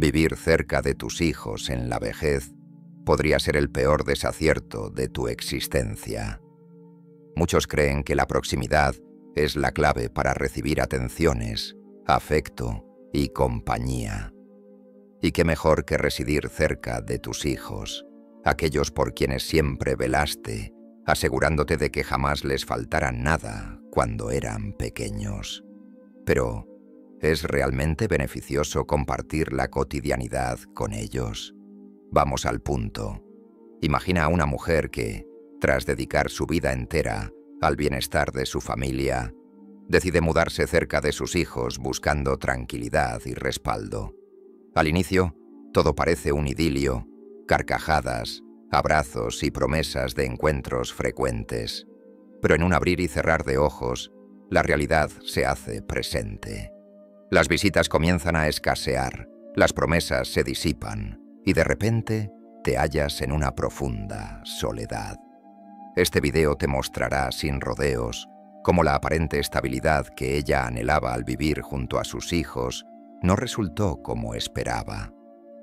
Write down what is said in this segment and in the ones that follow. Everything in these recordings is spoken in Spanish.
Vivir cerca de tus hijos en la vejez podría ser el peor desacierto de tu existencia. Muchos creen que la proximidad es la clave para recibir atenciones, afecto y compañía. Y qué mejor que residir cerca de tus hijos, aquellos por quienes siempre velaste, asegurándote de que jamás les faltara nada cuando eran pequeños. Pero, ¿es realmente beneficioso compartir la cotidianidad con ellos? Vamos al punto. Imagina a una mujer que, tras dedicar su vida entera al bienestar de su familia, decide mudarse cerca de sus hijos buscando tranquilidad y respaldo. Al inicio, todo parece un idilio, carcajadas, abrazos y promesas de encuentros frecuentes. Pero en un abrir y cerrar de ojos, la realidad se hace presente. Las visitas comienzan a escasear, las promesas se disipan y de repente te hallas en una profunda soledad. Este video te mostrará sin rodeos cómo la aparente estabilidad que ella anhelaba al vivir junto a sus hijos no resultó como esperaba.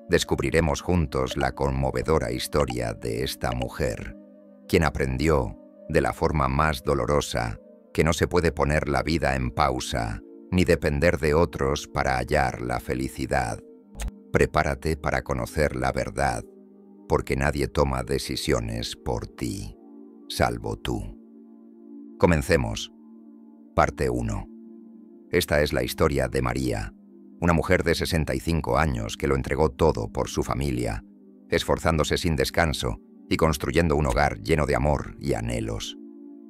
Descubriremos juntos la conmovedora historia de esta mujer, quien aprendió, de la forma más dolorosa, que no se puede poner la vida en pausa ni depender de otros para hallar la felicidad. Prepárate para conocer la verdad, porque nadie toma decisiones por ti, salvo tú. Comencemos. Parte 1. Esta es la historia de María, una mujer de 65 años que lo entregó todo por su familia, esforzándose sin descanso y construyendo un hogar lleno de amor y anhelos.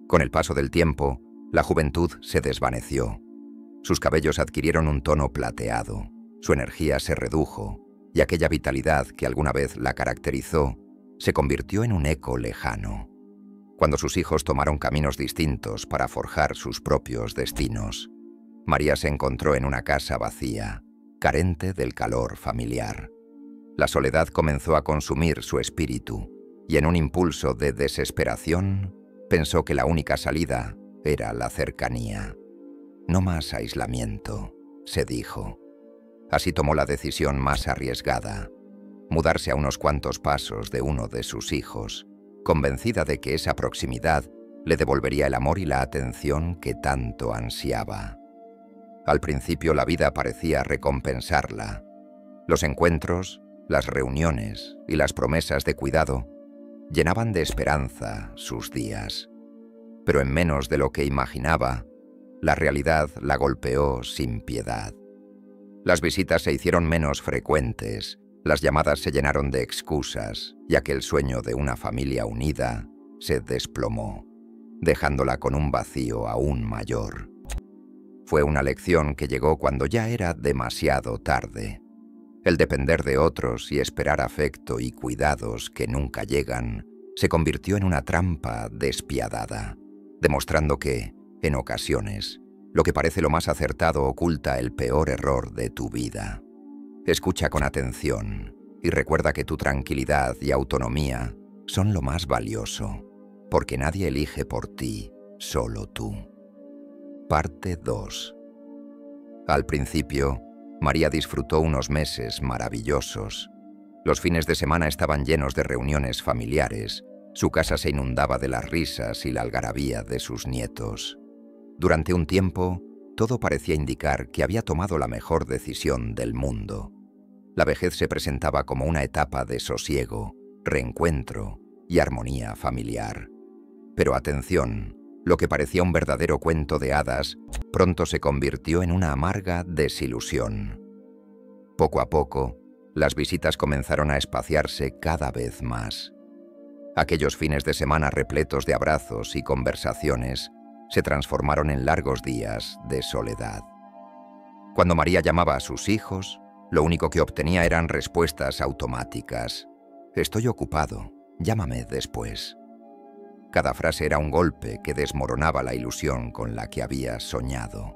Con el paso del tiempo, la juventud se desvaneció. Sus cabellos adquirieron un tono plateado, su energía se redujo y aquella vitalidad que alguna vez la caracterizó se convirtió en un eco lejano. Cuando sus hijos tomaron caminos distintos para forjar sus propios destinos, María se encontró en una casa vacía, carente del calor familiar. La soledad comenzó a consumir su espíritu y en un impulso de desesperación pensó que la única salida era la cercanía. No más aislamiento, se dijo. Así tomó la decisión más arriesgada, mudarse a unos cuantos pasos de uno de sus hijos, convencida de que esa proximidad le devolvería el amor y la atención que tanto ansiaba. Al principio la vida parecía recompensarla. Los encuentros, las reuniones y las promesas de cuidado llenaban de esperanza sus días. Pero en menos de lo que imaginaba, la realidad la golpeó sin piedad. Las visitas se hicieron menos frecuentes, las llamadas se llenaron de excusas y aquel sueño de una familia unida se desplomó, dejándola con un vacío aún mayor. Fue una lección que llegó cuando ya era demasiado tarde. El depender de otros y esperar afecto y cuidados que nunca llegan se convirtió en una trampa despiadada, demostrando que, en ocasiones, lo que parece lo más acertado oculta el peor error de tu vida. Escucha con atención y recuerda que tu tranquilidad y autonomía son lo más valioso, porque nadie elige por ti, solo tú. Parte 2. Al principio, María disfrutó unos meses maravillosos. Los fines de semana estaban llenos de reuniones familiares, su casa se inundaba de las risas y la algarabía de sus nietos. Durante un tiempo, todo parecía indicar que había tomado la mejor decisión del mundo. La vejez se presentaba como una etapa de sosiego, reencuentro y armonía familiar. Pero atención, lo que parecía un verdadero cuento de hadas pronto se convirtió en una amarga desilusión. Poco a poco, las visitas comenzaron a espaciarse cada vez más. Aquellos fines de semana repletos de abrazos y conversaciones se transformaron en largos días de soledad. Cuando María llamaba a sus hijos, lo único que obtenía eran respuestas automáticas. «Estoy ocupado, llámame después». Cada frase era un golpe que desmoronaba la ilusión con la que había soñado.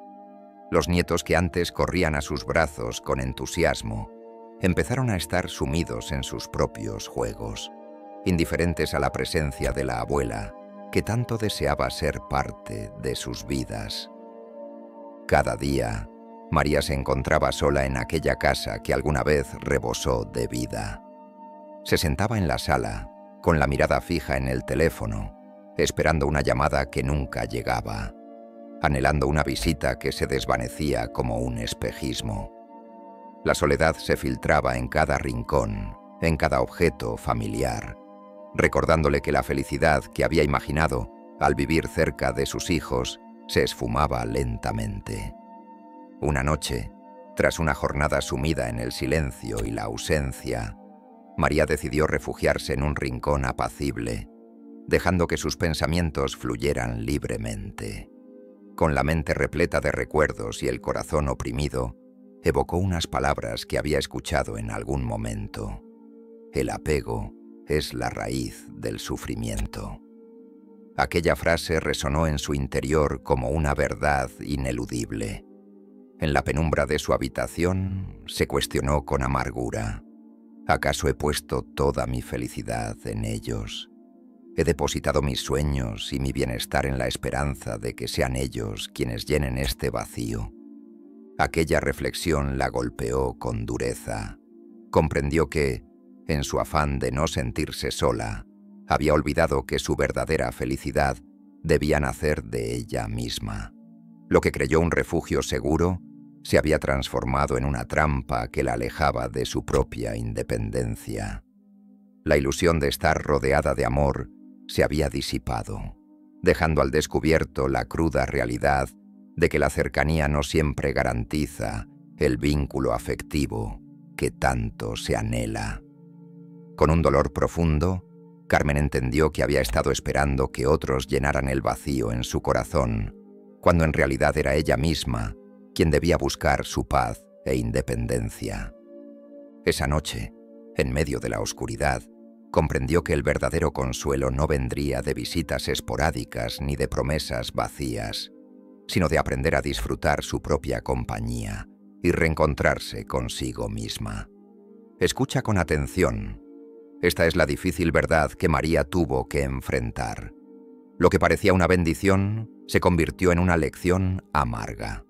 Los nietos que antes corrían a sus brazos con entusiasmo empezaron a estar sumidos en sus propios juegos, indiferentes a la presencia de la abuela, que tanto deseaba ser parte de sus vidas. Cada día, María se encontraba sola en aquella casa que alguna vez rebosó de vida. Se sentaba en la sala, con la mirada fija en el teléfono, esperando una llamada que nunca llegaba, anhelando una visita que se desvanecía como un espejismo. La soledad se filtraba en cada rincón, en cada objeto familiar, recordándole que la felicidad que había imaginado al vivir cerca de sus hijos se esfumaba lentamente. Una noche, tras una jornada sumida en el silencio y la ausencia, María decidió refugiarse en un rincón apacible, dejando que sus pensamientos fluyeran libremente. Con la mente repleta de recuerdos y el corazón oprimido, evocó unas palabras que había escuchado en algún momento. El apego es la raíz del sufrimiento. Aquella frase resonó en su interior como una verdad ineludible. En la penumbra de su habitación se cuestionó con amargura: ¿acaso he puesto toda mi felicidad en ellos? ¿He depositado mis sueños y mi bienestar en la esperanza de que sean ellos quienes llenen este vacío? Aquella reflexión la golpeó con dureza. Comprendió que, en su afán de no sentirse sola, había olvidado que su verdadera felicidad debía nacer de ella misma. Lo que creyó un refugio seguro se había transformado en una trampa que la alejaba de su propia independencia. La ilusión de estar rodeada de amor se había disipado, dejando al descubierto la cruda realidad de que la cercanía no siempre garantiza el vínculo afectivo que tanto se anhela. Con un dolor profundo, Carmen entendió que había estado esperando que otros llenaran el vacío en su corazón, cuando en realidad era ella misma quien debía buscar su paz e independencia. Esa noche, en medio de la oscuridad, comprendió que el verdadero consuelo no vendría de visitas esporádicas ni de promesas vacías, sino de aprender a disfrutar su propia compañía y reencontrarse consigo misma. Escucha con atención. Esta es la difícil verdad que María tuvo que enfrentar. Lo que parecía una bendición se convirtió en una lección amarga.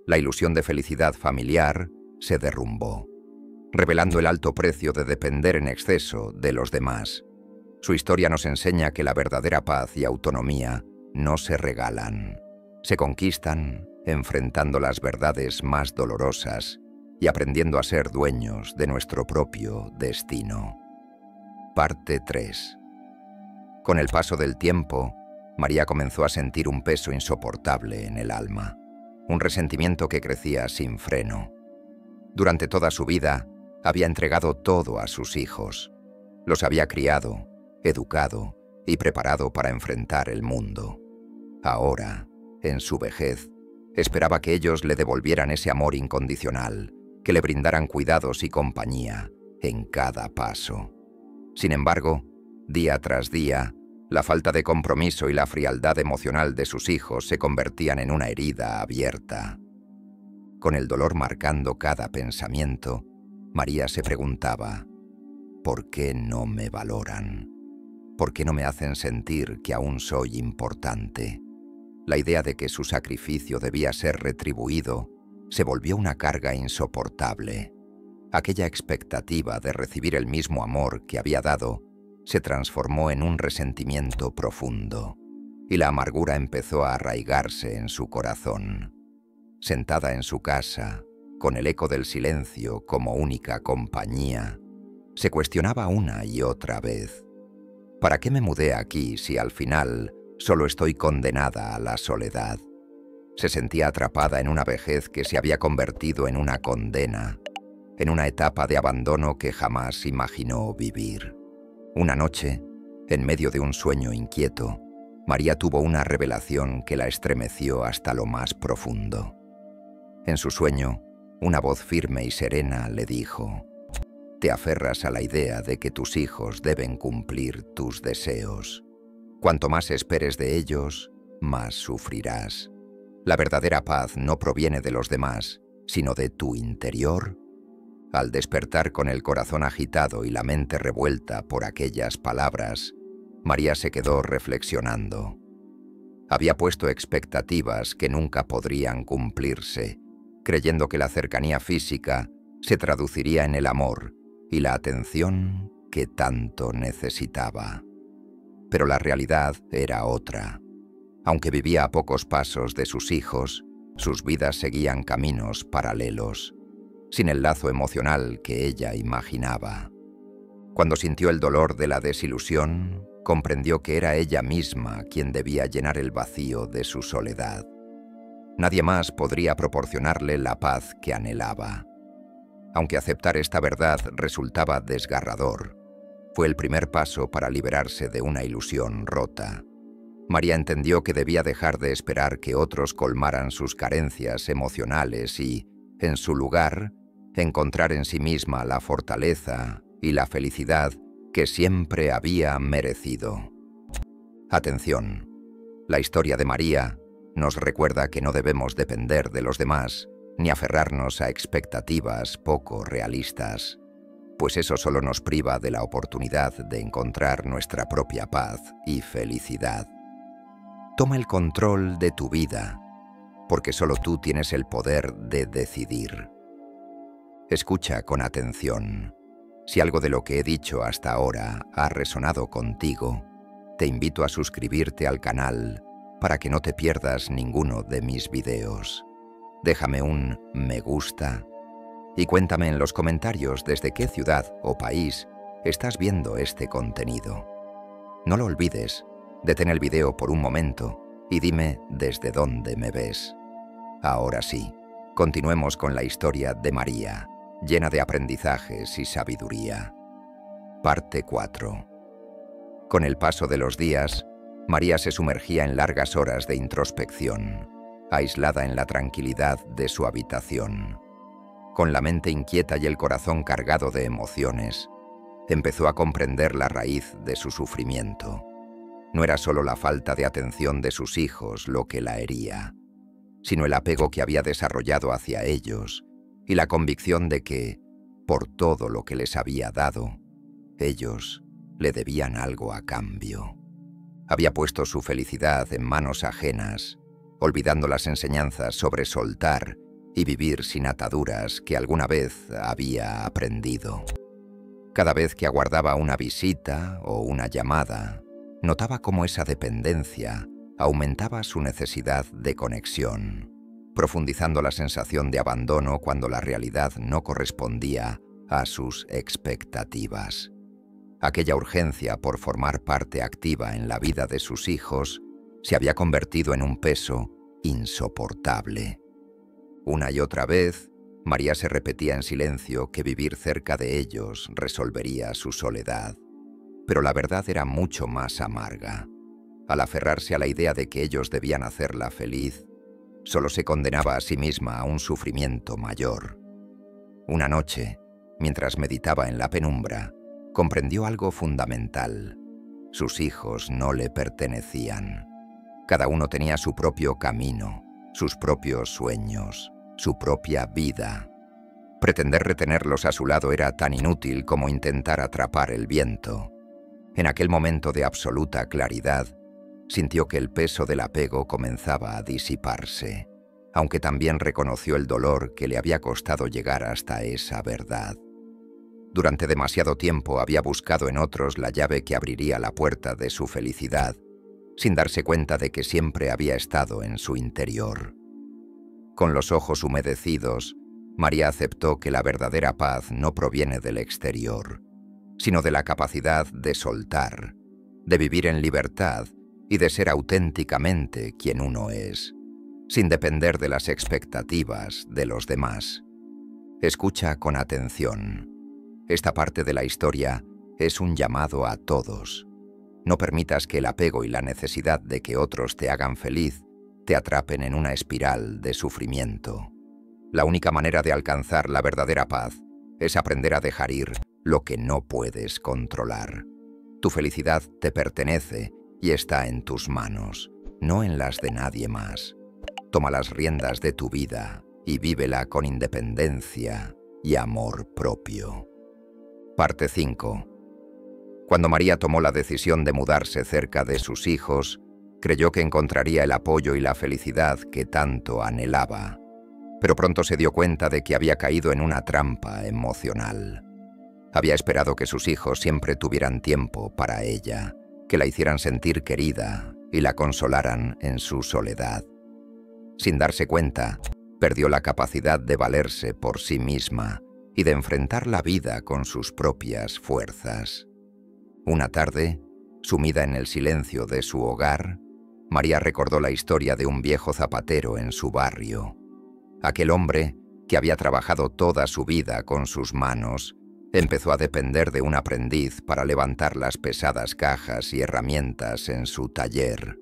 La ilusión de felicidad familiar se derrumbó, revelando el alto precio de depender en exceso de los demás. Su historia nos enseña que la verdadera paz y autonomía no se regalan, se conquistan enfrentando las verdades más dolorosas y aprendiendo a ser dueños de nuestro propio destino. Parte 3. Con el paso del tiempo, María comenzó a sentir un peso insoportable en el alma, un resentimiento que crecía sin freno. Durante toda su vida, había entregado todo a sus hijos. Los había criado, educado y preparado para enfrentar el mundo. Ahora, en su vejez, esperaba que ellos le devolvieran ese amor incondicional, que le brindaran cuidados y compañía en cada paso. Sin embargo, día tras día, la falta de compromiso y la frialdad emocional de sus hijos se convertían en una herida abierta. Con el dolor marcando cada pensamiento, María se preguntaba: ¿por qué no me valoran? ¿Por qué no me hacen sentir que aún soy importante? La idea de que su sacrificio debía ser retribuido se volvió una carga insoportable. Aquella expectativa de recibir el mismo amor que había dado se transformó en un resentimiento profundo, y la amargura empezó a arraigarse en su corazón. Sentada en su casa, con el eco del silencio como única compañía, se cuestionaba una y otra vez: ¿para qué me mudé aquí si al final solo estoy condenada a la soledad? Se sentía atrapada en una vejez que se había convertido en una condena, en una etapa de abandono que jamás imaginó vivir. Una noche, en medio de un sueño inquieto, María tuvo una revelación que la estremeció hasta lo más profundo. En su sueño, una voz firme y serena le dijo: «Te aferras a la idea de que tus hijos deben cumplir tus deseos. Cuanto más esperes de ellos, más sufrirás. La verdadera paz no proviene de los demás, sino de tu interior». Al despertar con el corazón agitado y la mente revuelta por aquellas palabras, María se quedó reflexionando. Había puesto expectativas que nunca podrían cumplirse, creyendo que la cercanía física se traduciría en el amor y la atención que tanto necesitaba. Pero la realidad era otra. Aunque vivía a pocos pasos de sus hijos, sus vidas seguían caminos paralelos, sin el lazo emocional que ella imaginaba. Cuando sintió el dolor de la desilusión, comprendió que era ella misma quien debía llenar el vacío de su soledad. Nadie más podría proporcionarle la paz que anhelaba. Aunque aceptar esta verdad resultaba desgarrador, fue el primer paso para liberarse de una ilusión rota. María entendió que debía dejar de esperar que otros colmaran sus carencias emocionales y, en su lugar, encontrar en sí misma la fortaleza y la felicidad que siempre había merecido. Atención, la historia de María nos recuerda que no debemos depender de los demás ni aferrarnos a expectativas poco realistas, pues eso solo nos priva de la oportunidad de encontrar nuestra propia paz y felicidad. Toma el control de tu vida, porque solo tú tienes el poder de decidir. Escucha con atención. Si algo de lo que he dicho hasta ahora ha resonado contigo, te invito a suscribirte al canal para que no te pierdas ninguno de mis videos. Déjame un me gusta y cuéntame en los comentarios desde qué ciudad o país estás viendo este contenido. No lo olvides, detén el video por un momento y dime desde dónde me ves. Ahora sí, continuemos con la historia de María, llena de aprendizajes y sabiduría. Parte 4. Con el paso de los días, María se sumergía en largas horas de introspección, aislada en la tranquilidad de su habitación. Con la mente inquieta y el corazón cargado de emociones, empezó a comprender la raíz de su sufrimiento. No era solo la falta de atención de sus hijos lo que la hería, sino el apego que había desarrollado hacia ellos y la convicción de que, por todo lo que les había dado, ellos le debían algo a cambio. Había puesto su felicidad en manos ajenas, olvidando las enseñanzas sobre soltar y vivir sin ataduras que alguna vez había aprendido. Cada vez que aguardaba una visita o una llamada, notaba cómo esa dependencia aumentaba su necesidad de conexión, profundizando la sensación de abandono cuando la realidad no correspondía a sus expectativas. Aquella urgencia por formar parte activa en la vida de sus hijos se había convertido en un peso insoportable. Una y otra vez, María se repetía en silencio que vivir cerca de ellos resolvería su soledad. Pero la verdad era mucho más amarga. Al aferrarse a la idea de que ellos debían hacerla feliz, solo se condenaba a sí misma a un sufrimiento mayor. Una noche, mientras meditaba en la penumbra, comprendió algo fundamental. Sus hijos no le pertenecían. Cada uno tenía su propio camino, sus propios sueños, su propia vida. Pretender retenerlos a su lado era tan inútil como intentar atrapar el viento. En aquel momento de absoluta claridad, sintió que el peso del apego comenzaba a disiparse, aunque también reconoció el dolor que le había costado llegar hasta esa verdad. Durante demasiado tiempo había buscado en otros la llave que abriría la puerta de su felicidad, sin darse cuenta de que siempre había estado en su interior. Con los ojos humedecidos, María aceptó que la verdadera paz no proviene del exterior, sino de la capacidad de soltar, de vivir en libertad y de ser auténticamente quien uno es, sin depender de las expectativas de los demás. Escucha con atención. Esta parte de la historia es un llamado a todos. No permitas que el apego y la necesidad de que otros te hagan feliz te atrapen en una espiral de sufrimiento. La única manera de alcanzar la verdadera paz es aprender a dejar ir lo que no puedes controlar. Tu felicidad te pertenece y está en tus manos, no en las de nadie más. Toma las riendas de tu vida y vívela con independencia y amor propio. Parte 5. Cuando María tomó la decisión de mudarse cerca de sus hijos, creyó que encontraría el apoyo y la felicidad que tanto anhelaba. pero pronto se dio cuenta de que había caído en una trampa emocional. Había esperado que sus hijos siempre tuvieran tiempo para ella, que la hicieran sentir querida y la consolaran en su soledad. Sin darse cuenta, perdió la capacidad de valerse por sí misma y de enfrentar la vida con sus propias fuerzas. Una tarde, sumida en el silencio de su hogar, María recordó la historia de un viejo zapatero en su barrio. Aquel hombre, que había trabajado toda su vida con sus manos, empezó a depender de un aprendiz para levantar las pesadas cajas y herramientas en su taller.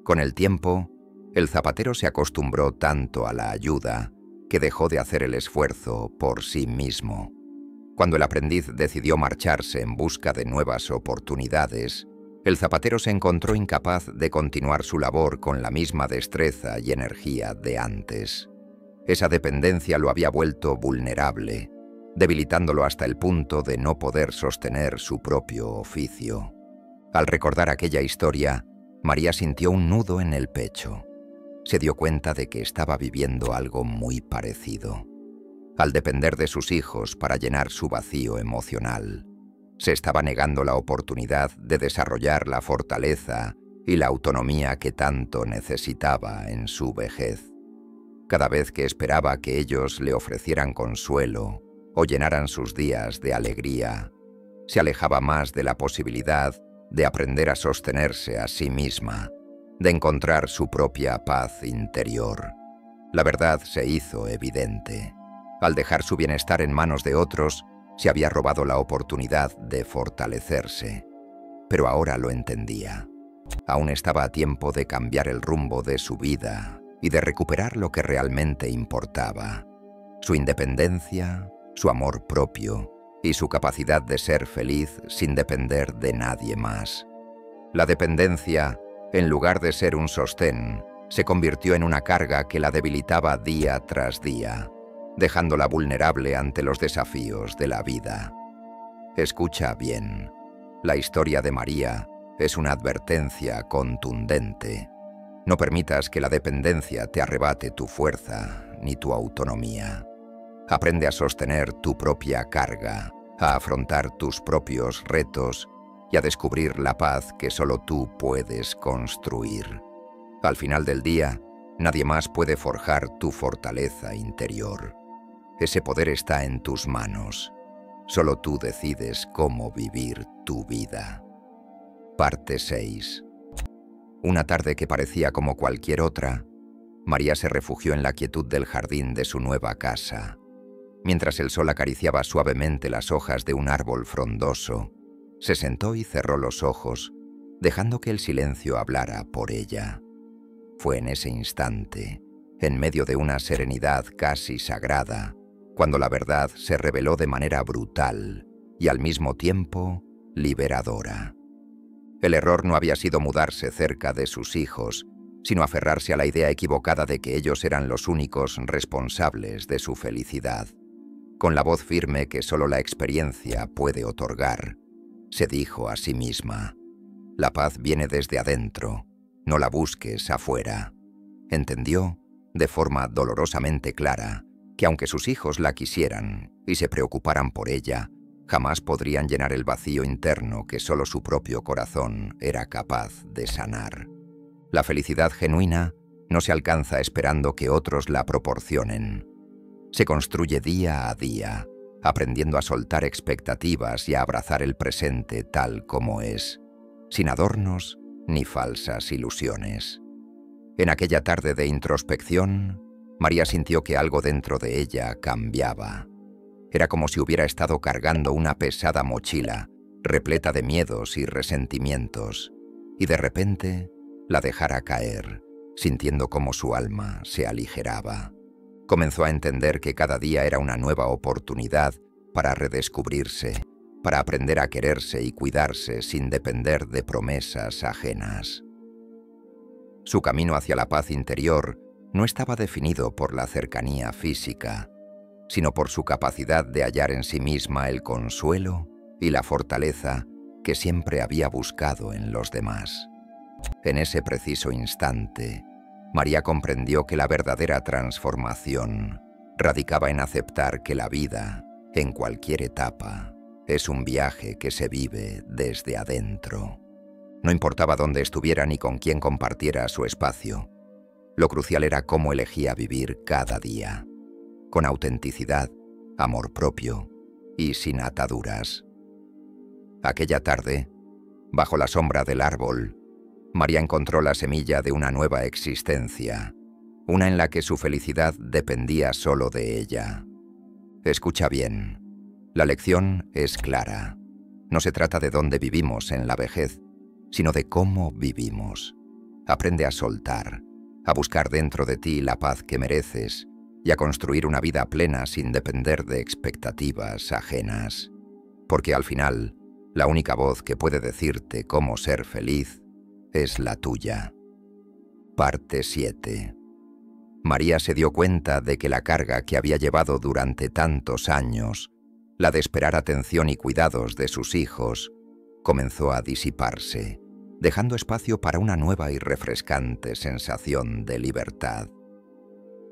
Con el tiempo, el zapatero se acostumbró tanto a la ayuda que dejó de hacer el esfuerzo por sí mismo. Cuando el aprendiz decidió marcharse en busca de nuevas oportunidades, el zapatero se encontró incapaz de continuar su labor con la misma destreza y energía de antes. Esa dependencia lo había vuelto vulnerable, debilitándolo hasta el punto de no poder sostener su propio oficio. Al recordar aquella historia, María sintió un nudo en el pecho. Se dio cuenta de que estaba viviendo algo muy parecido. Al depender de sus hijos para llenar su vacío emocional, se estaba negando la oportunidad de desarrollar la fortaleza y la autonomía que tanto necesitaba en su vejez. Cada vez que esperaba que ellos le ofrecieran consuelo o llenaran sus días de alegría, se alejaba más de la posibilidad de aprender a sostenerse a sí misma, de encontrar su propia paz interior. La verdad se hizo evidente. Al dejar su bienestar en manos de otros, se había robado la oportunidad de fortalecerse. Pero ahora lo entendía. Aún estaba a tiempo de cambiar el rumbo de su vida y de recuperar lo que realmente importaba: su independencia, su amor propio y su capacidad de ser feliz sin depender de nadie más. La dependencia, en lugar de ser un sostén, se convirtió en una carga que la debilitaba día tras día, dejándola vulnerable ante los desafíos de la vida. Escucha bien. La historia de María es una advertencia contundente. No permitas que la dependencia te arrebate tu fuerza ni tu autonomía. Aprende a sostener tu propia carga, a afrontar tus propios retos y a descubrir la paz que solo tú puedes construir. Al final del día, nadie más puede forjar tu fortaleza interior. Ese poder está en tus manos. Solo tú decides cómo vivir tu vida. Parte 6. Una tarde que parecía como cualquier otra, María se refugió en la quietud del jardín de su nueva casa. Mientras el sol acariciaba suavemente las hojas de un árbol frondoso, se sentó y cerró los ojos, dejando que el silencio hablara por ella. Fue en ese instante, en medio de una serenidad casi sagrada, cuando la verdad se reveló de manera brutal y al mismo tiempo liberadora. El error no había sido mudarse cerca de sus hijos, sino aferrarse a la idea equivocada de que ellos eran los únicos responsables de su felicidad. Con la voz firme que solo la experiencia puede otorgar, se dijo a sí misma: la paz viene desde adentro, no la busques afuera. Entendió, de forma dolorosamente clara, que aunque sus hijos la quisieran y se preocuparan por ella, jamás podrían llenar el vacío interno que solo su propio corazón era capaz de sanar. La felicidad genuina no se alcanza esperando que otros la proporcionen. Se construye día a día, aprendiendo a soltar expectativas y a abrazar el presente tal como es, sin adornos ni falsas ilusiones. En aquella tarde de introspección, María sintió que algo dentro de ella cambiaba. Era como si hubiera estado cargando una pesada mochila, repleta de miedos y resentimientos, y de repente la dejara caer, sintiendo cómo su alma se aligeraba. Comenzó a entender que cada día era una nueva oportunidad para redescubrirse, para aprender a quererse y cuidarse sin depender de promesas ajenas. Su camino hacia la paz interior no estaba definido por la cercanía física, sino por su capacidad de hallar en sí misma el consuelo y la fortaleza que siempre había buscado en los demás. En ese preciso instante, María comprendió que la verdadera transformación radicaba en aceptar que la vida, en cualquier etapa, es un viaje que se vive desde adentro. No importaba dónde estuviera ni con quién compartiera su espacio. Lo crucial era cómo elegía vivir cada día, con autenticidad, amor propio y sin ataduras. Aquella tarde, bajo la sombra del árbol, María encontró la semilla de una nueva existencia, una en la que su felicidad dependía solo de ella. Escucha bien, la lección es clara. No se trata de dónde vivimos en la vejez, sino de cómo vivimos. Aprende a soltar, a buscar dentro de ti la paz que mereces y a construir una vida plena sin depender de expectativas ajenas. Porque al final, la única voz que puede decirte cómo ser feliz es la tuya. Parte 7. María se dio cuenta de que la carga que había llevado durante tantos años, la de esperar atención y cuidados de sus hijos, comenzó a disiparse, dejando espacio para una nueva y refrescante sensación de libertad.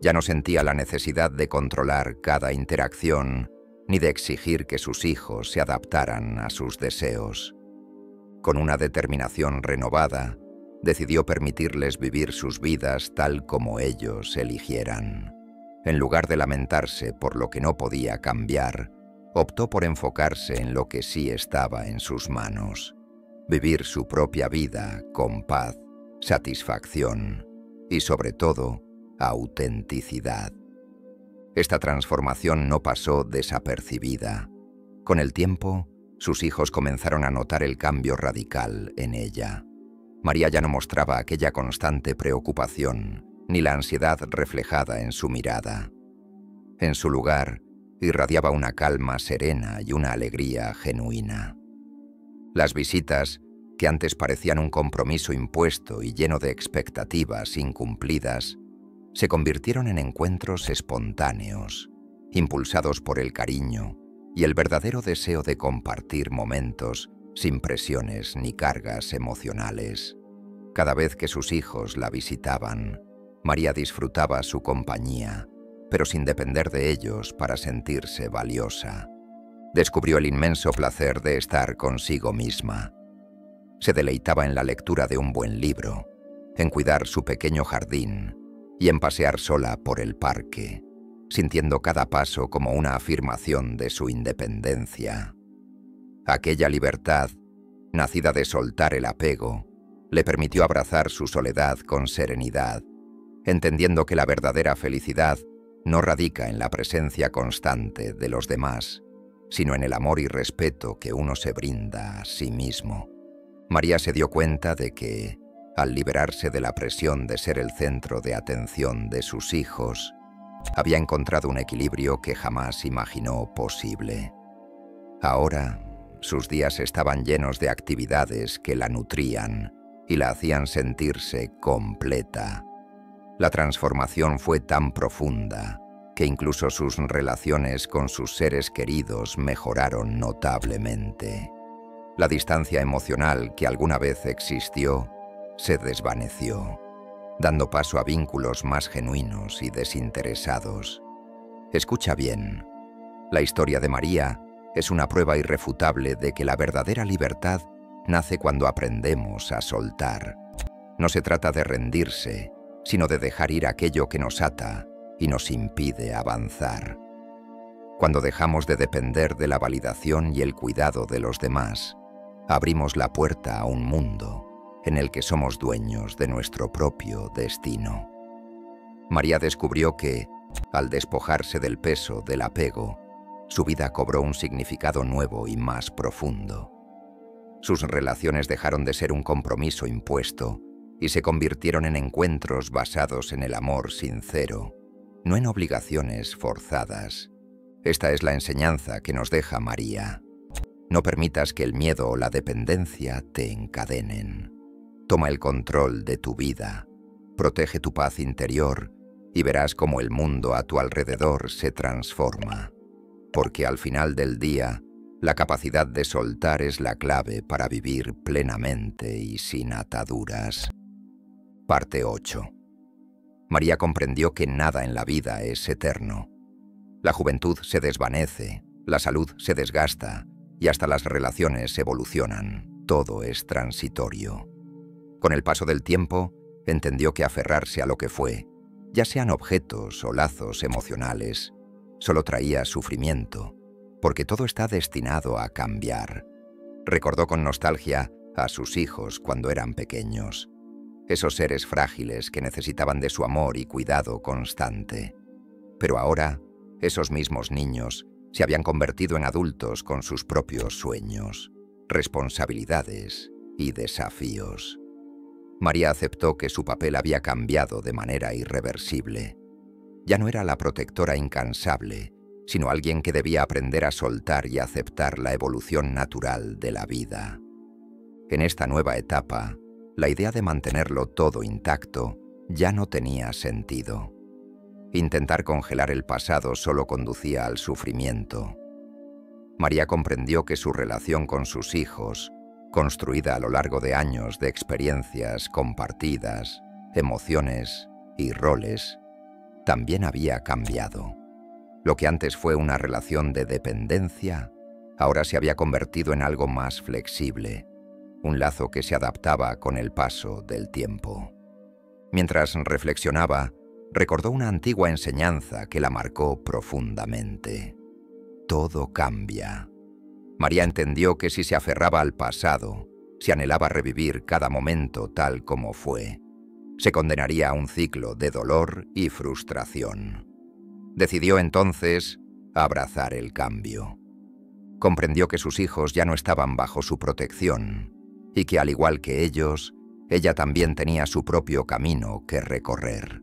Ya no sentía la necesidad de controlar cada interacción, ni de exigir que sus hijos se adaptaran a sus deseos. Con una determinación renovada, decidió permitirles vivir sus vidas tal como ellos eligieran. En lugar de lamentarse por lo que no podía cambiar, optó por enfocarse en lo que sí estaba en sus manos. Vivir su propia vida con paz, satisfacción y, sobre todo, autenticidad. Esta transformación no pasó desapercibida. Con el tiempo, sus hijos comenzaron a notar el cambio radical en ella. María ya no mostraba aquella constante preocupación, ni la ansiedad reflejada en su mirada. En su lugar, irradiaba una calma serena y una alegría genuina. Las visitas, que antes parecían un compromiso impuesto y lleno de expectativas incumplidas, se convirtieron en encuentros espontáneos, impulsados por el cariño y el verdadero deseo de compartir momentos sin presiones ni cargas emocionales. Cada vez que sus hijos la visitaban, María disfrutaba su compañía, pero sin depender de ellos para sentirse valiosa. Descubrió el inmenso placer de estar consigo misma. Se deleitaba en la lectura de un buen libro, en cuidar su pequeño jardín y en pasear sola por el parque, sintiendo cada paso como una afirmación de su independencia. Aquella libertad, nacida de soltar el apego, le permitió abrazar su soledad con serenidad, entendiendo que la verdadera felicidad no radica en la presencia constante de los demás, sino en el amor y respeto que uno se brinda a sí mismo. María se dio cuenta de que, al liberarse de la presión de ser el centro de atención de sus hijos, había encontrado un equilibrio que jamás imaginó posible. Ahora, sus días estaban llenos de actividades que la nutrían y la hacían sentirse completa. La transformación fue tan profunda que incluso sus relaciones con sus seres queridos mejoraron notablemente. La distancia emocional que alguna vez existió se desvaneció, dando paso a vínculos más genuinos y desinteresados. Escucha bien, la historia de María es una prueba irrefutable de que la verdadera libertad nace cuando aprendemos a soltar. No se trata de rendirse, sino de dejar ir aquello que nos ata y nos impide avanzar. Cuando dejamos de depender de la validación y el cuidado de los demás, abrimos la puerta a un mundo en el que somos dueños de nuestro propio destino. María descubrió que, al despojarse del peso del apego, su vida cobró un significado nuevo y más profundo. Sus relaciones dejaron de ser un compromiso impuesto y se convirtieron en encuentros basados en el amor sincero, no en obligaciones forzadas. Esta es la enseñanza que nos deja María. No permitas que el miedo o la dependencia te encadenen. Toma el control de tu vida, protege tu paz interior y verás cómo el mundo a tu alrededor se transforma. Porque al final del día, la capacidad de soltar es la clave para vivir plenamente y sin ataduras. Parte 8. María comprendió que nada en la vida es eterno. La juventud se desvanece, la salud se desgasta y hasta las relaciones evolucionan. Todo es transitorio. Con el paso del tiempo, entendió que aferrarse a lo que fue, ya sean objetos o lazos emocionales, solo traía sufrimiento, porque todo está destinado a cambiar. Recordó con nostalgia a sus hijos cuando eran pequeños, esos seres frágiles que necesitaban de su amor y cuidado constante. Pero ahora, esos mismos niños se habían convertido en adultos con sus propios sueños, responsabilidades y desafíos. María aceptó que su papel había cambiado de manera irreversible. Ya no era la protectora incansable, sino alguien que debía aprender a soltar y aceptar la evolución natural de la vida. En esta nueva etapa, la idea de mantenerlo todo intacto ya no tenía sentido. Intentar congelar el pasado solo conducía al sufrimiento. María comprendió que su relación con sus hijos, construida a lo largo de años de experiencias compartidas, emociones y roles, también había cambiado. Lo que antes fue una relación de dependencia, ahora se había convertido en algo más flexible, un lazo que se adaptaba con el paso del tiempo. Mientras reflexionaba, recordó una antigua enseñanza que la marcó profundamente. Todo cambia. María entendió que si se aferraba al pasado, si anhelaba revivir cada momento tal como fue, se condenaría a un ciclo de dolor y frustración. Decidió entonces abrazar el cambio. Comprendió que sus hijos ya no estaban bajo su protección y que, al igual que ellos, ella también tenía su propio camino que recorrer.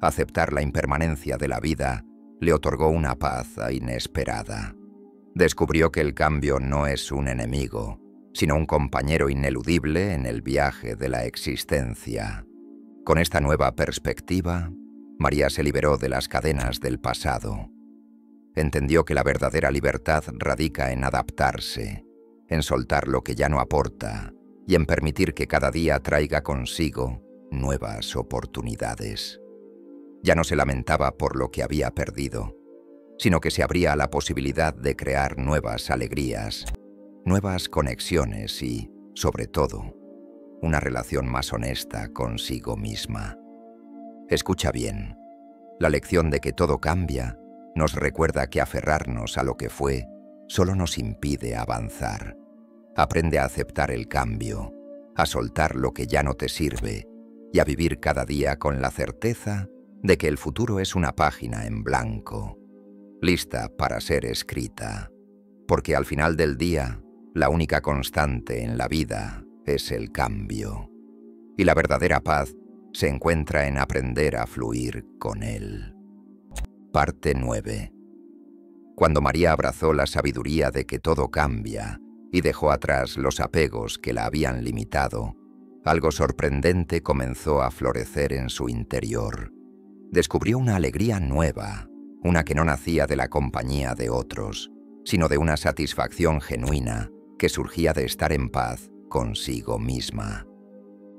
Aceptar la impermanencia de la vida le otorgó una paz inesperada. Descubrió que el cambio no es un enemigo, sino un compañero ineludible en el viaje de la existencia. Con esta nueva perspectiva, María se liberó de las cadenas del pasado. Entendió que la verdadera libertad radica en adaptarse, en soltar lo que ya no aporta y en permitir que cada día traiga consigo nuevas oportunidades. Ya no se lamentaba por lo que había perdido, sino que se abría a la posibilidad de crear nuevas alegrías, nuevas conexiones y, sobre todo, una relación más honesta consigo misma. Escucha bien, la lección de que todo cambia nos recuerda que aferrarnos a lo que fue solo nos impide avanzar. Aprende a aceptar el cambio, a soltar lo que ya no te sirve y a vivir cada día con la certeza de que el futuro es una página en blanco, lista para ser escrita, porque al final del día, la única constante en la vida es el cambio, y la verdadera paz se encuentra en aprender a fluir con él. Parte 9. Cuando María abrazó la sabiduría de que todo cambia y dejó atrás los apegos que la habían limitado, algo sorprendente comenzó a florecer en su interior. Descubrió una alegría nueva, una que no nacía de la compañía de otros, sino de una satisfacción genuina que surgía de estar en paz consigo misma.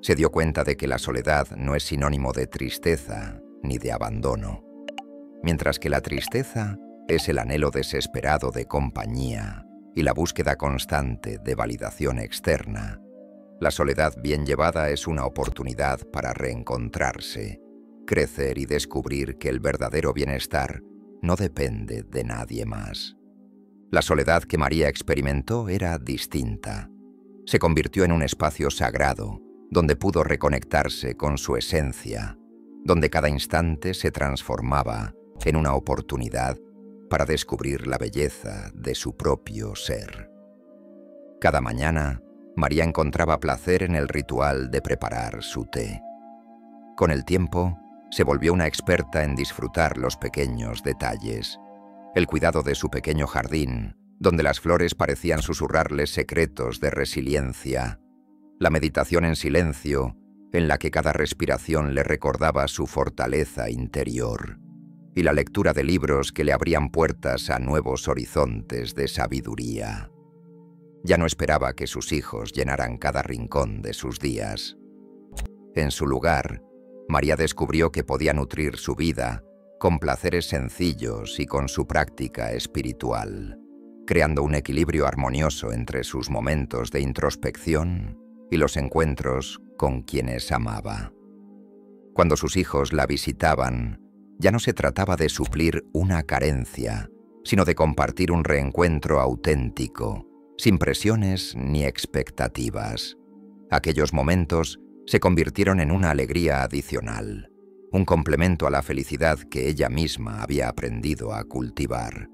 Se dio cuenta de que la soledad no es sinónimo de tristeza ni de abandono, mientras que la tristeza es el anhelo desesperado de compañía y la búsqueda constante de validación externa. La soledad bien llevada es una oportunidad para reencontrarse, crecer y descubrir que el verdadero bienestar no depende de nadie más. La soledad que María experimentó era distinta. Se convirtió en un espacio sagrado, donde pudo reconectarse con su esencia, donde cada instante se transformaba en una oportunidad para descubrir la belleza de su propio ser. Cada mañana, María encontraba placer en el ritual de preparar su té. Con el tiempo, se volvió una experta en disfrutar los pequeños detalles, el cuidado de su pequeño jardín, donde las flores parecían susurrarles secretos de resiliencia, la meditación en silencio, en la que cada respiración le recordaba su fortaleza interior, y la lectura de libros que le abrían puertas a nuevos horizontes de sabiduría. Ya no esperaba que sus hijos llenaran cada rincón de sus días. En su lugar, María descubrió que podía nutrir su vida con placeres sencillos y con su práctica espiritual, creando un equilibrio armonioso entre sus momentos de introspección y los encuentros con quienes amaba. Cuando sus hijos la visitaban, ya no se trataba de suplir una carencia, sino de compartir un reencuentro auténtico, sin presiones ni expectativas. Aquellos momentos se convirtieron en una alegría adicional, un complemento a la felicidad que ella misma había aprendido a cultivar.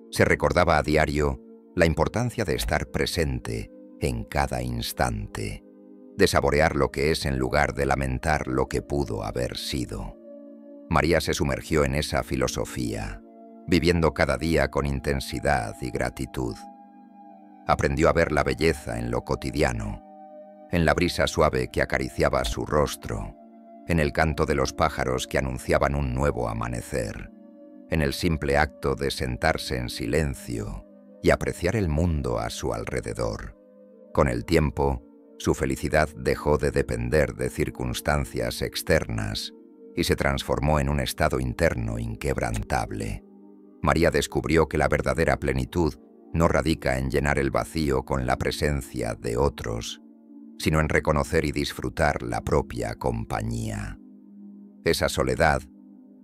Se recordaba a diario la importancia de estar presente en cada instante, de saborear lo que es en lugar de lamentar lo que pudo haber sido. María se sumergió en esa filosofía, viviendo cada día con intensidad y gratitud. Aprendió a ver la belleza en lo cotidiano, en la brisa suave que acariciaba su rostro, en el canto de los pájaros que anunciaban un nuevo amanecer, en el simple acto de sentarse en silencio y apreciar el mundo a su alrededor. Con el tiempo, su felicidad dejó de depender de circunstancias externas y se transformó en un estado interno inquebrantable. María descubrió que la verdadera plenitud no radica en llenar el vacío con la presencia de otros, sino en reconocer y disfrutar la propia compañía. Esa soledad,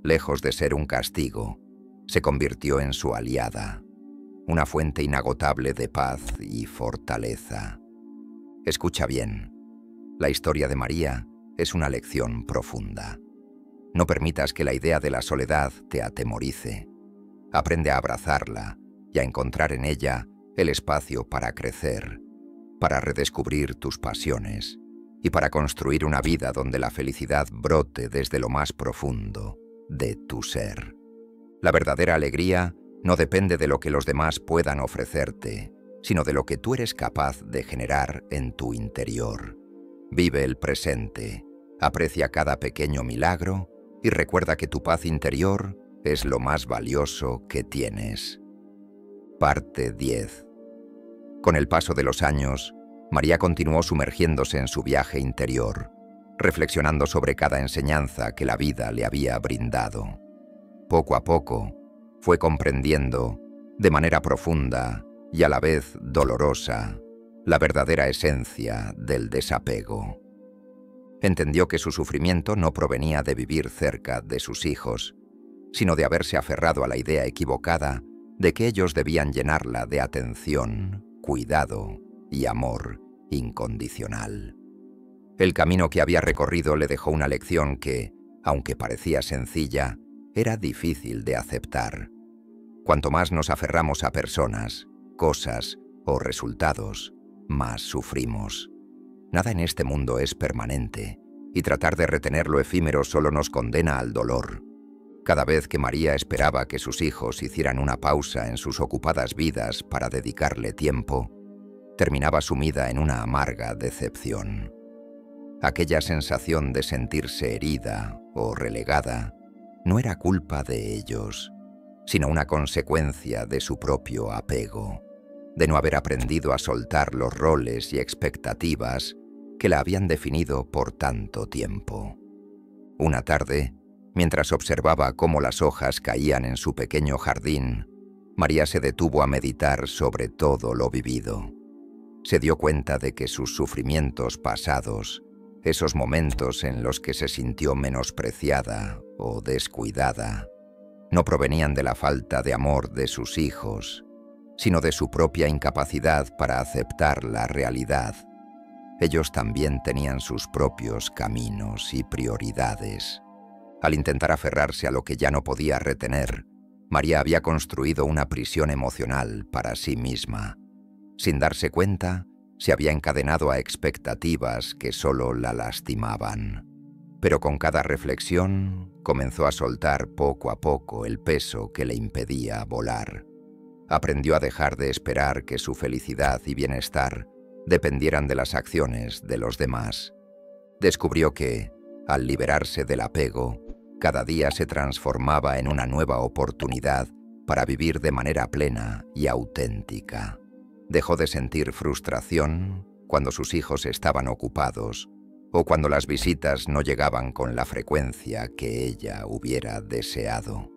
lejos de ser un castigo, se convirtió en su aliada, una fuente inagotable de paz y fortaleza. Escucha bien, la historia de María es una lección profunda. No permitas que la idea de la soledad te atemorice. Aprende a abrazarla y a encontrar en ella el espacio para crecer, para redescubrir tus pasiones y para construir una vida donde la felicidad brote desde lo más profundo de tu ser. La verdadera alegría no depende de lo que los demás puedan ofrecerte, sino de lo que tú eres capaz de generar en tu interior. Vive el presente, aprecia cada pequeño milagro y recuerda que tu paz interior es lo más valioso que tienes. Parte 10. Con el paso de los años, María continuó sumergiéndose en su viaje interior, reflexionando sobre cada enseñanza que la vida le había brindado. Poco a poco, fue comprendiendo, de manera profunda y a la vez dolorosa, la verdadera esencia del desapego. Entendió que su sufrimiento no provenía de vivir cerca de sus hijos, sino de haberse aferrado a la idea equivocada de que ellos debían llenarla de atención, cuidado y amor incondicional. El camino que había recorrido le dejó una lección que, aunque parecía sencilla, era difícil de aceptar. Cuanto más nos aferramos a personas, cosas o resultados, más sufrimos. Nada en este mundo es permanente, y tratar de retener lo efímero solo nos condena al dolor. Cada vez que María esperaba que sus hijos hicieran una pausa en sus ocupadas vidas para dedicarle tiempo, terminaba sumida en una amarga decepción. Aquella sensación de sentirse herida o relegada no era culpa de ellos, sino una consecuencia de su propio apego, de no haber aprendido a soltar los roles y expectativas que la habían definido por tanto tiempo. Una tarde, mientras observaba cómo las hojas caían en su pequeño jardín, María se detuvo a meditar sobre todo lo vivido. Se dio cuenta de que sus sufrimientos pasados, esos momentos en los que se sintió menospreciada o descuidada, no provenían de la falta de amor de sus hijos, sino de su propia incapacidad para aceptar la realidad. Ellos también tenían sus propios caminos y prioridades. Al intentar aferrarse a lo que ya no podía retener, María había construido una prisión emocional para sí misma. Sin darse cuenta, se había encadenado a expectativas que solo la lastimaban. Pero con cada reflexión, comenzó a soltar poco a poco el peso que le impedía volar. Aprendió a dejar de esperar que su felicidad y bienestar dependieran de las acciones de los demás. Descubrió que, al liberarse del apego, cada día se transformaba en una nueva oportunidad para vivir de manera plena y auténtica. Dejó de sentir frustración cuando sus hijos estaban ocupados o cuando las visitas no llegaban con la frecuencia que ella hubiera deseado.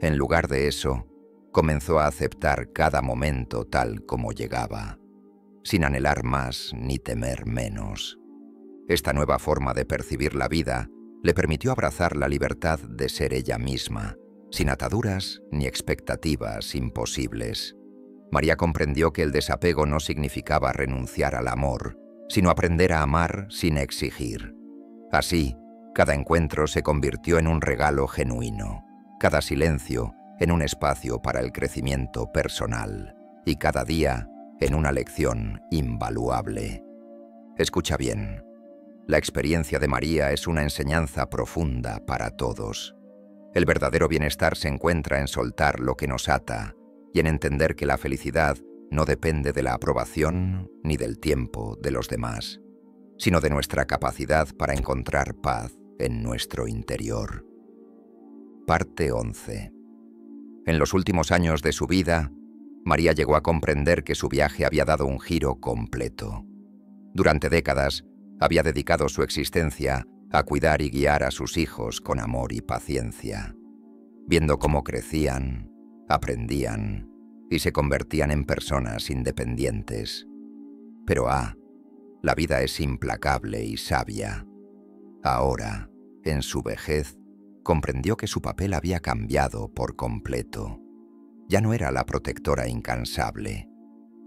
En lugar de eso, comenzó a aceptar cada momento tal como llegaba, sin anhelar más ni temer menos. Esta nueva forma de percibir la vida le permitió abrazar la libertad de ser ella misma, sin ataduras ni expectativas imposibles. María comprendió que el desapego no significaba renunciar al amor, sino aprender a amar sin exigir. Así, cada encuentro se convirtió en un regalo genuino, cada silencio en un espacio para el crecimiento personal y cada día en una lección invaluable. Escucha bien. La experiencia de María es una enseñanza profunda para todos. El verdadero bienestar se encuentra en soltar lo que nos ata y en entender que la felicidad no depende de la aprobación ni del tiempo de los demás, sino de nuestra capacidad para encontrar paz en nuestro interior. Parte 11. En los últimos años de su vida, María llegó a comprender que su viaje había dado un giro completo. Durante décadas, había dedicado su existencia a cuidar y guiar a sus hijos con amor y paciencia, viendo cómo crecían, aprendían y se convertían en personas independientes. Pero la vida es implacable y sabia. Ahora, en su vejez, comprendió que su papel había cambiado por completo. Ya no era la protectora incansable.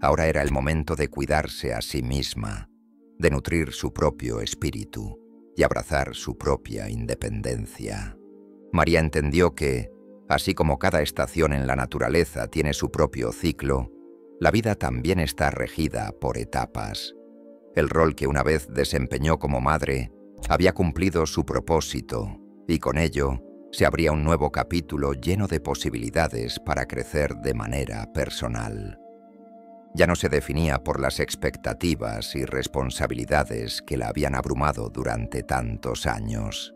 Ahora era el momento de cuidarse a sí misma, de nutrir su propio espíritu y abrazar su propia independencia. María entendió que, así como cada estación en la naturaleza tiene su propio ciclo, la vida también está regida por etapas. El rol que una vez desempeñó como madre había cumplido su propósito y con ello se abría un nuevo capítulo lleno de posibilidades para crecer de manera personal. Ya no se definía por las expectativas y responsabilidades que la habían abrumado durante tantos años.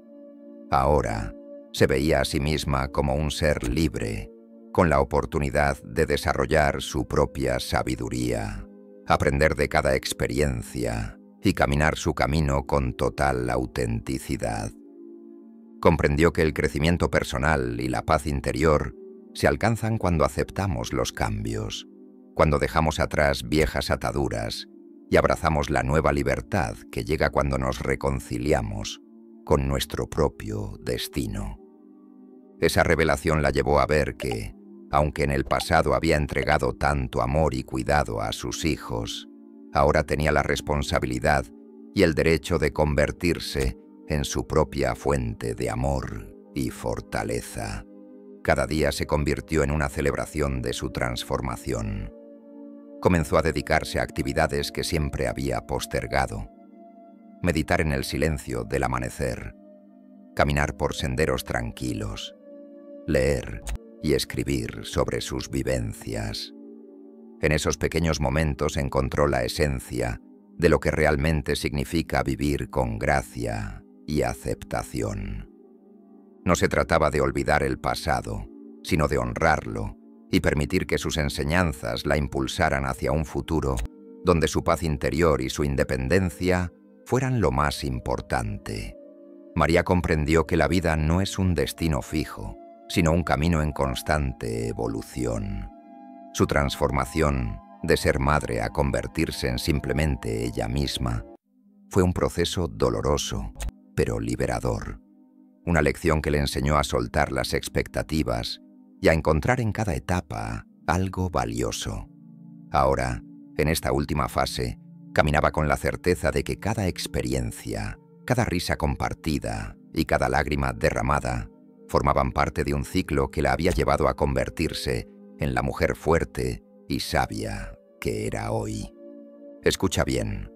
Ahora se veía a sí misma como un ser libre, con la oportunidad de desarrollar su propia sabiduría, aprender de cada experiencia y caminar su camino con total autenticidad. Comprendió que el crecimiento personal y la paz interior se alcanzan cuando aceptamos los cambios, cuando dejamos atrás viejas ataduras y abrazamos la nueva libertad que llega cuando nos reconciliamos con nuestro propio destino. Esa revelación la llevó a ver que, aunque en el pasado había entregado tanto amor y cuidado a sus hijos, ahora tenía la responsabilidad y el derecho de convertirse en su propia fuente de amor y fortaleza. Cada día se convirtió en una celebración de su transformación. Comenzó a dedicarse a actividades que siempre había postergado. Meditar en el silencio del amanecer, caminar por senderos tranquilos, leer y escribir sobre sus vivencias. En esos pequeños momentos encontró la esencia de lo que realmente significa vivir con gracia y aceptación. No se trataba de olvidar el pasado, sino de honrarlo y permitir que sus enseñanzas la impulsaran hacia un futuro donde su paz interior y su independencia fueran lo más importante. María comprendió que la vida no es un destino fijo, sino un camino en constante evolución. Su transformación, de ser madre a convertirse en simplemente ella misma, fue un proceso doloroso, pero liberador. Una lección que le enseñó a soltar las expectativas y a encontrar en cada etapa algo valioso. Ahora, en esta última fase, caminaba con la certeza de que cada experiencia, cada risa compartida y cada lágrima derramada formaban parte de un ciclo que la había llevado a convertirse en la mujer fuerte y sabia que era hoy. Escucha bien,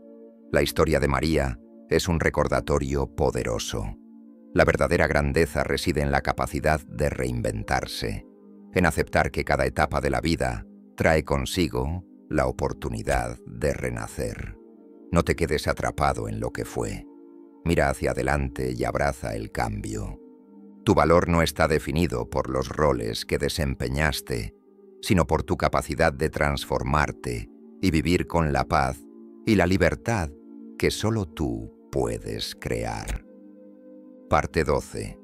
la historia de María es un recordatorio poderoso. La verdadera grandeza reside en la capacidad de reinventarse, en aceptar que cada etapa de la vida trae consigo la oportunidad de renacer. No te quedes atrapado en lo que fue. Mira hacia adelante y abraza el cambio. Tu valor no está definido por los roles que desempeñaste, sino por tu capacidad de transformarte y vivir con la paz y la libertad que solo tú puedes crear. Parte 12.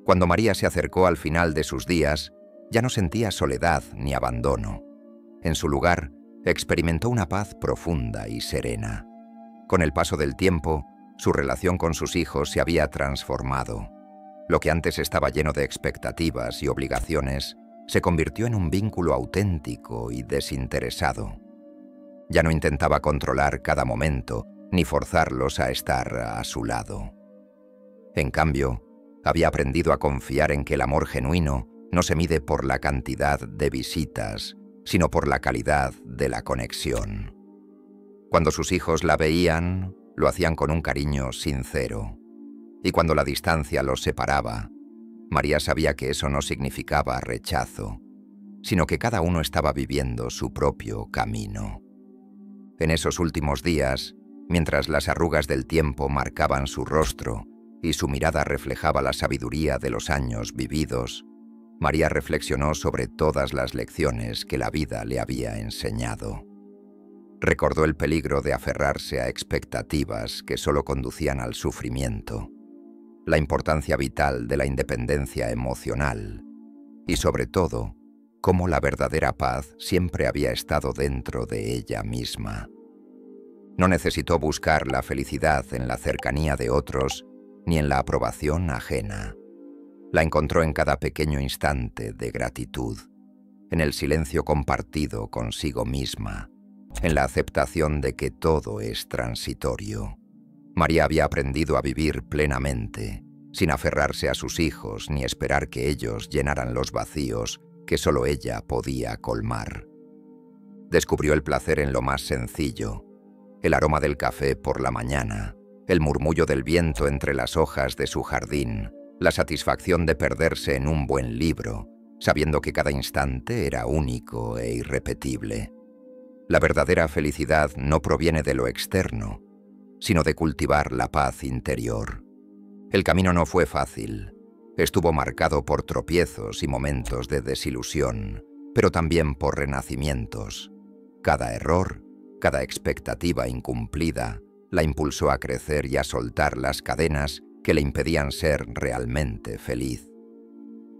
Cuando María se acercó al final de sus días, ya no sentía soledad ni abandono. En su lugar, experimentó una paz profunda y serena. Con el paso del tiempo, su relación con sus hijos se había transformado. Lo que antes estaba lleno de expectativas y obligaciones se convirtió en un vínculo auténtico y desinteresado. Ya no intentaba controlar cada momento ni forzarlos a estar a su lado. En cambio, había aprendido a confiar en que el amor genuino no se mide por la cantidad de visitas, sino por la calidad de la conexión. Cuando sus hijos la veían, lo hacían con un cariño sincero. Y cuando la distancia los separaba, María sabía que eso no significaba rechazo, sino que cada uno estaba viviendo su propio camino. En esos últimos días, mientras las arrugas del tiempo marcaban su rostro y su mirada reflejaba la sabiduría de los años vividos, María reflexionó sobre todas las lecciones que la vida le había enseñado. Recordó el peligro de aferrarse a expectativas que solo conducían al sufrimiento, la importancia vital de la independencia emocional y, sobre todo, cómo la verdadera paz siempre había estado dentro de ella misma. No necesitó buscar la felicidad en la cercanía de otros ni en la aprobación ajena. La encontró en cada pequeño instante de gratitud, en el silencio compartido consigo misma, en la aceptación de que todo es transitorio. María había aprendido a vivir plenamente, sin aferrarse a sus hijos ni esperar que ellos llenaran los vacíos que solo ella podía colmar. Descubrió el placer en lo más sencillo, el aroma del café por la mañana, el murmullo del viento entre las hojas de su jardín, la satisfacción de perderse en un buen libro, sabiendo que cada instante era único e irrepetible. La verdadera felicidad no proviene de lo externo, sino de cultivar la paz interior. El camino no fue fácil. Estuvo marcado por tropiezos y momentos de desilusión, pero también por renacimientos. Cada error, cada expectativa incumplida, la impulsó a crecer y a soltar las cadenas que le impedían ser realmente feliz.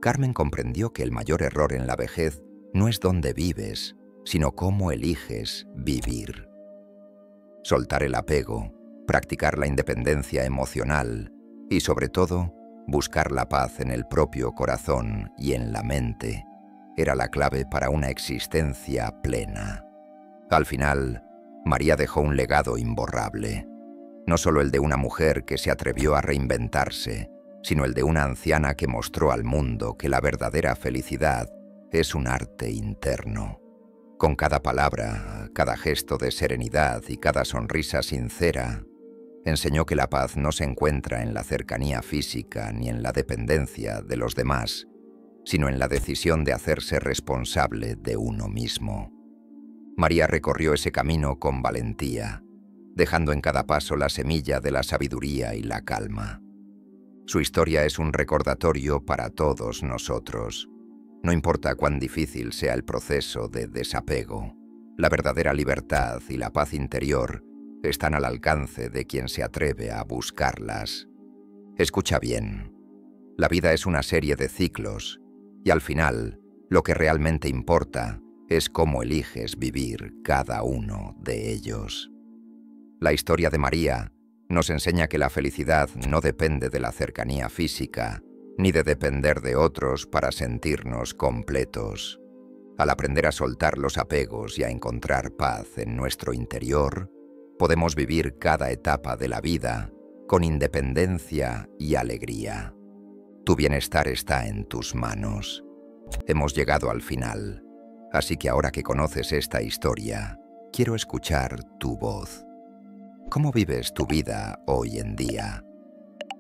Carmen comprendió que el mayor error en la vejez no es dónde vives, sino cómo eliges vivir. Soltar el apego, practicar la independencia emocional y, sobre todo, buscar la paz en el propio corazón y en la mente era la clave para una existencia plena. Al final, María dejó un legado imborrable. No solo el de una mujer que se atrevió a reinventarse, sino el de una anciana que mostró al mundo que la verdadera felicidad es un arte interno. Con cada palabra, cada gesto de serenidad y cada sonrisa sincera, enseñó que la paz no se encuentra en la cercanía física ni en la dependencia de los demás, sino en la decisión de hacerse responsable de uno mismo. María recorrió ese camino con valentía, dejando en cada paso la semilla de la sabiduría y la calma. Su historia es un recordatorio para todos nosotros. No importa cuán difícil sea el proceso de desapego, la verdadera libertad y la paz interior están al alcance de quien se atreve a buscarlas. Escucha bien. La vida es una serie de ciclos, y al final, lo que realmente importa es cómo eliges vivir cada uno de ellos. La historia de María nos enseña que la felicidad no depende de la cercanía física, ni de depender de otros para sentirnos completos. Al aprender a soltar los apegos y a encontrar paz en nuestro interior, podemos vivir cada etapa de la vida con independencia y alegría. Tu bienestar está en tus manos. Hemos llegado al final, así que ahora que conoces esta historia, quiero escuchar tu voz. ¿Cómo vives tu vida hoy en día?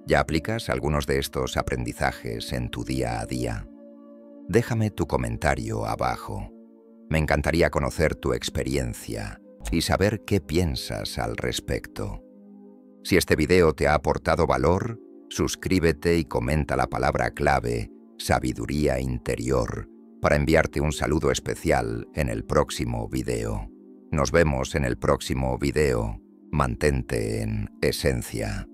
¿Ya aplicas algunos de estos aprendizajes en tu día a día? Déjame tu comentario abajo. Me encantaría conocer tu experiencia y saber qué piensas al respecto. Si este video te ha aportado valor, suscríbete y comenta la palabra clave sabiduría interior para enviarte un saludo especial en el próximo video. Nos vemos en el próximo video. Mantente en esencia.